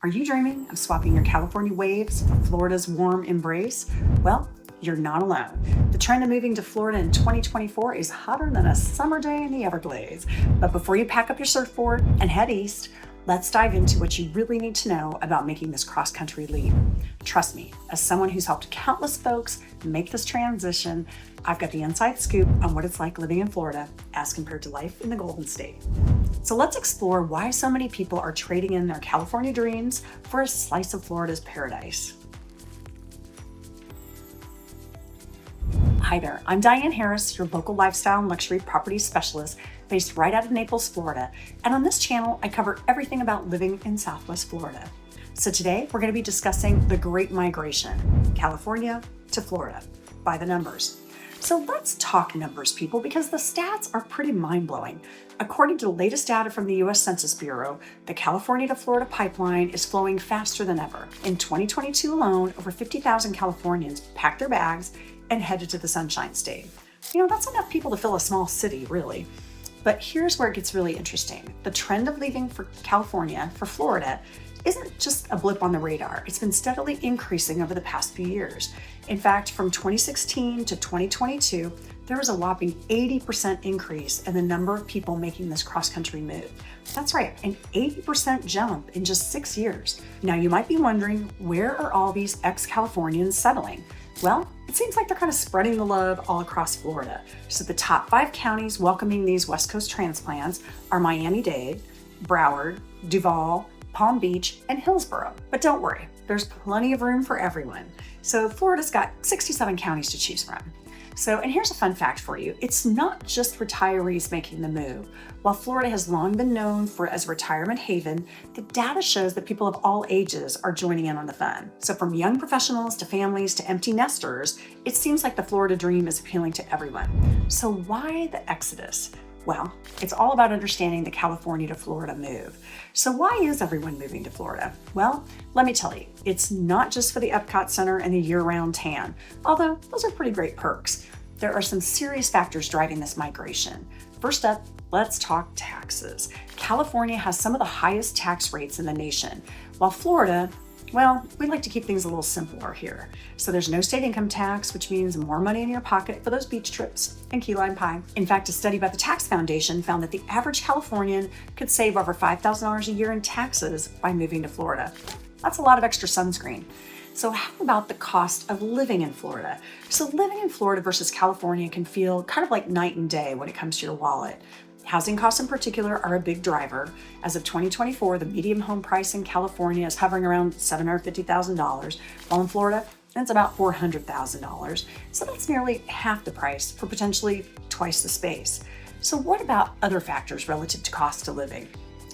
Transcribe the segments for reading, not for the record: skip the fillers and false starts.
Are you dreaming of swapping your California waves for Florida's warm embrace? Well, you're not alone. The trend of moving to Florida in 2024 is hotter than a summer day in the Everglades. But before you pack up your surfboard and head east, let's dive into what you really need to know about making this cross-country leap. Trust me, as someone who's helped countless folks make this transition, I've got the inside scoop on what it's like living in Florida as compared to life in the Golden State. So let's explore why so many people are trading in their California dreams for a slice of Florida's paradise. Hi there, I'm Diane Harris, your local lifestyle and luxury property specialist based right out of Naples, Florida. And on this channel, I cover everything about living in Southwest Florida. So today we're going to be discussing the Great Migration, California to Florida, by the numbers. So let's talk numbers, people, because the stats are pretty mind-blowing. According to the latest data from the U.S. Census Bureau, the California to Florida pipeline is flowing faster than ever. In 2022 alone, over 50,000 Californians packed their bags and headed to the Sunshine State. You know, that's enough people to fill a small city, really. But here's where it gets really interesting. The trend of leaving for California for Florida isn't just a blip on the radar. It's been steadily increasing over the past few years. In fact, from 2016 to 2022, there was a whopping 80% increase in the number of people making this cross-country move. That's right, an 80% jump in just 6 years. Now you might be wondering, where are all these ex-Californians settling? Well, it seems like they're kind of spreading the love all across Florida. So the top 5 counties welcoming these West Coast transplants are Miami-Dade, Broward, Duval, Palm Beach, and Hillsborough. But don't worry, there's plenty of room for everyone. So Florida's got 67 counties to choose from. And here's a fun fact for you. It's not just retirees making the move. While Florida has long been known as a retirement haven, the data shows that people of all ages are joining in on the fun. So from young professionals to families to empty nesters, it seems like the Florida dream is appealing to everyone. So why the exodus? Well, it's all about understanding the California to Florida move. So why is everyone moving to Florida? Well, let me tell you, it's not just for the Epcot Center and the year-round tan, although those are pretty great perks. There are some serious factors driving this migration. First up, let's talk taxes. California has some of the highest tax rates in the nation, while Florida, well, we like to keep things a little simpler here. So there's no state income tax, which means more money in your pocket for those beach trips and key lime pie. In fact, a study by the Tax Foundation found that the average Californian could save over $5,000 a year in taxes by moving to Florida. That's a lot of extra sunscreen. So how about the cost of living in Florida? So living in Florida versus California can feel kind of like night and day when it comes to your wallet. Housing costs in particular are a big driver. As of 2024, the median home price in California is hovering around $750,000, while in Florida, it's about $400,000. So that's nearly half the price for potentially twice the space. So what about other factors relative to cost of living?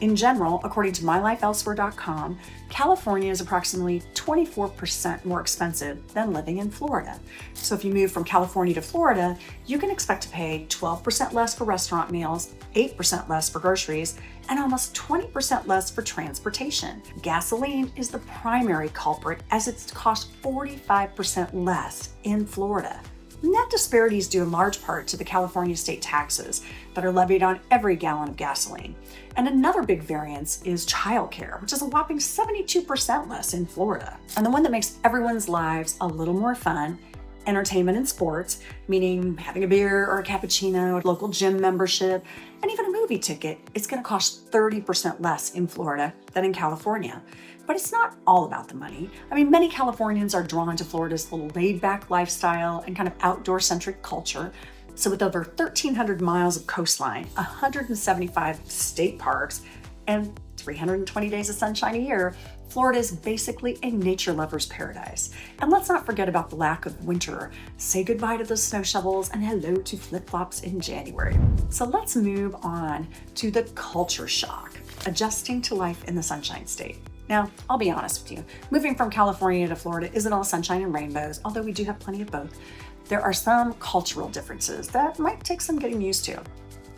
In general, according to mylifeelsewhere.com, California is approximately 24% more expensive than living in Florida. So if you move from California to Florida, you can expect to pay 12% less for restaurant meals, 8% less for groceries, and almost 20% less for transportation. Gasoline is the primary culprit, as it costs 45% less in Florida. And that disparity is due in large part to the California state taxes that are levied on every gallon of gasoline. And another big variance is childcare, which is a whopping 72% less in Florida. And the one that makes everyone's lives a little more fun, entertainment and sports, meaning having a beer or a cappuccino, a local gym membership, and even a movie ticket, it's going to cost 30% less in Florida than in California. But it's not all about the money. I mean, many Californians are drawn to Florida's little laid-back lifestyle and kind of outdoor-centric culture. So with over 1,300 miles of coastline, 175 state parks, and 320 days of sunshine a year, Florida is basically a nature lover's paradise. And let's not forget about the lack of winter. Say goodbye to the snow shovels and hello to flip-flops in January. So let's move on to the culture shock, adjusting to life in the Sunshine State. Now, I'll be honest with you, moving from California to Florida isn't all sunshine and rainbows, although we do have plenty of both. There are some cultural differences that might take some getting used to.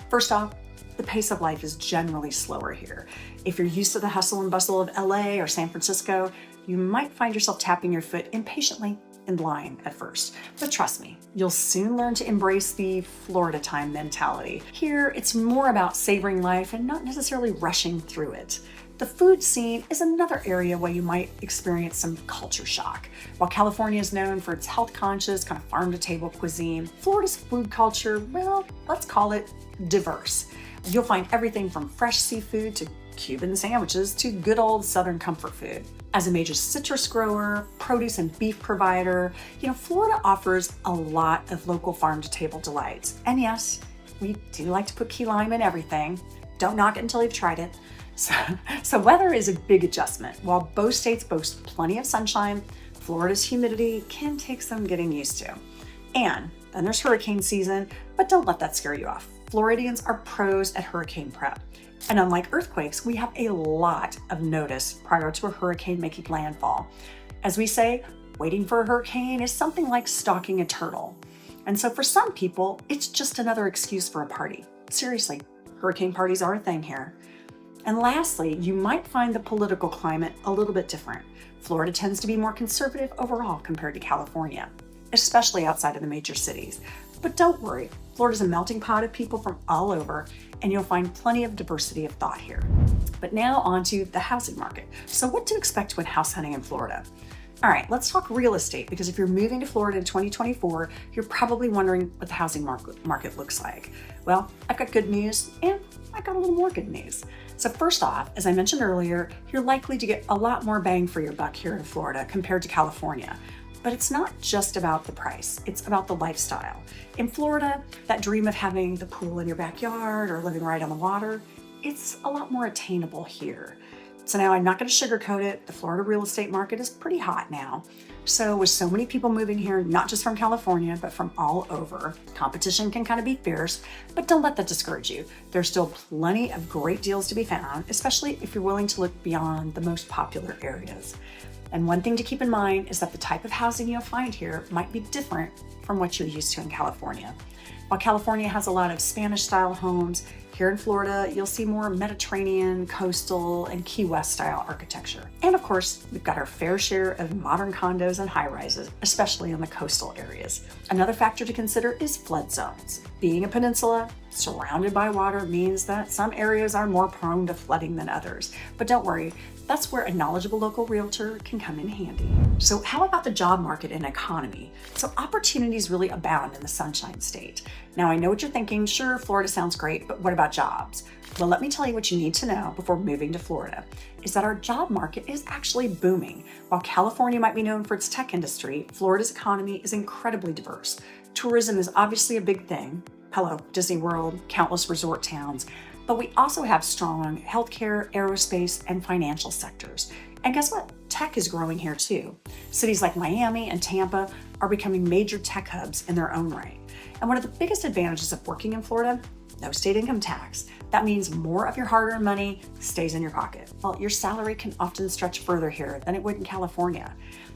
First off, the pace of life is generally slower here. If you're used to the hustle and bustle of LA or San Francisco, you might find yourself tapping your foot impatiently in line at first. But trust me, you'll soon learn to embrace the Florida time mentality. Here, it's more about savoring life and not necessarily rushing through it. The food scene is another area where you might experience some culture shock. While California is known for its health-conscious, kind of farm-to-table cuisine, Florida's food culture, well, let's call it diverse. You'll find everything from fresh seafood to Cuban sandwiches to good old Southern comfort food. As a major citrus grower, produce and beef provider, Florida offers a lot of local farm-to-table delights. And yes, we do like to put key lime in everything. Don't knock it until you've tried it. So weather is a big adjustment. While both states boast plenty of sunshine, Florida's humidity can take some getting used to. And then there's hurricane season, but don't let that scare you off. Floridians are pros at hurricane prep. And unlike earthquakes, we have a lot of notice prior to a hurricane making landfall. As we say, waiting for a hurricane is something like stalking a turtle. And so for some people, it's just another excuse for a party. Seriously, hurricane parties are a thing here. And lastly, you might find the political climate a little bit different. Florida tends to be more conservative overall compared to California, especially outside of the major cities. But don't worry, Florida's a melting pot of people from all over, and you'll find plenty of diversity of thought here. But now on to the housing market. So what to expect when house hunting in Florida? All right, let's talk real estate, because if you're moving to Florida in 2024, you're probably wondering what the housing market looks like. Well, I've got good news, and I got a little more good news. So first off, as I mentioned earlier, you're likely to get a lot more bang for your buck here in Florida compared to California. But it's not just about the price, it's about the lifestyle. In Florida, that dream of having the pool in your backyard or living right on the water, it's a lot more attainable here. So now I'm not going to sugarcoat it, the Florida real estate market is pretty hot now. So with so many people moving here, not just from California, but from all over, competition can kind of be fierce, but don't let that discourage you. There's still plenty of great deals to be found, especially if you're willing to look beyond the most popular areas. And one thing to keep in mind is that the type of housing you'll find here might be different from what you're used to in California. While California has a lot of Spanish-style homes, here in Florida, you'll see more Mediterranean, coastal, and Key West-style architecture. And of course, we've got our fair share of modern condos and high-rises, especially in the coastal areas. Another factor to consider is flood zones. Being a peninsula surrounded by water means that some areas are more prone to flooding than others. But don't worry, that's where a knowledgeable local realtor can come in handy. So how about the job market and economy? So opportunities really abound in the Sunshine State. Now I know what you're thinking, sure, Florida sounds great, but what about jobs? Well, let me tell you what you need to know before moving to Florida, is that our job market is actually booming. While California might be known for its tech industry, Florida's economy is incredibly diverse. Tourism is obviously a big thing. Hello, Disney World, countless resort towns. But we also have strong healthcare, aerospace, and financial sectors. And guess what? Tech is growing here too. Cities like Miami and Tampa are becoming major tech hubs in their own right. And one of the biggest advantages of working in Florida, no state income tax. That means more of your hard-earned money stays in your pocket. Well, your salary can often stretch further here than it would in California.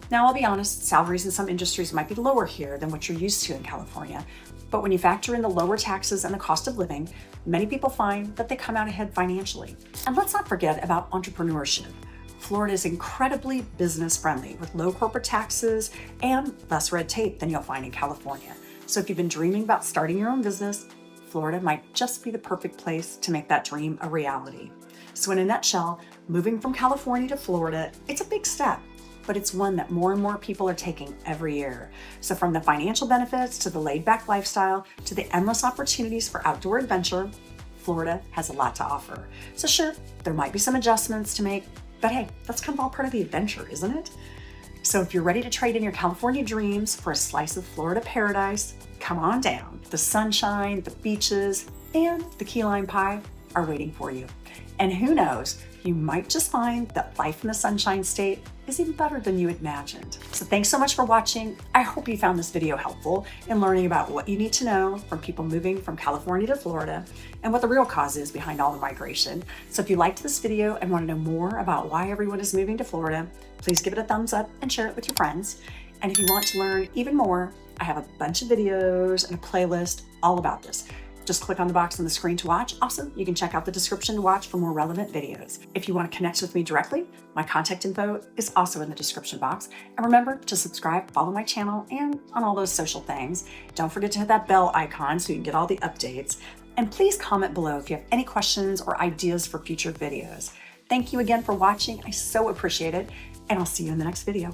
Now, I'll be honest, salaries in some industries might be lower here than what you're used to in California. But when you factor in the lower taxes and the cost of living, many people find that they come out ahead financially. And let's not forget about entrepreneurship. Florida is incredibly business friendly with low corporate taxes and less red tape than you'll find in California. So if you've been dreaming about starting your own business, Florida might just be the perfect place to make that dream a reality. So in a nutshell, moving from California to Florida, it's a big step, but it's one that more and more people are taking every year. So from the financial benefits to the laid-back lifestyle to the endless opportunities for outdoor adventure, Florida has a lot to offer. So sure, there might be some adjustments to make, but hey, that's kind of all part of the adventure, isn't it? So if you're ready to trade in your California dreams for a slice of Florida paradise, come on down. The sunshine, the beaches, and the key lime pie are waiting for you. And who knows, you might just find that life in the Sunshine State is even better than you imagined. So thanks so much for watching. I hope you found this video helpful in learning about what you need to know from people moving from California to Florida and what the real cause is behind all the migration. So if you liked this video and want to know more about why everyone is moving to Florida, please give it a thumbs up and share it with your friends. And if you want to learn even more, I have a bunch of videos and a playlist all about this. Just click on the box on the screen to watch. Also, you can check out the description to watch for more relevant videos. If you want to connect with me directly, my contact info is also in the description box. And remember to subscribe, follow my channel, and on all those social things. Don't forget to hit that bell icon so you can get all the updates. And please comment below if you have any questions or ideas for future videos. Thank you again for watching. I so appreciate it, and I'll see you in the next video.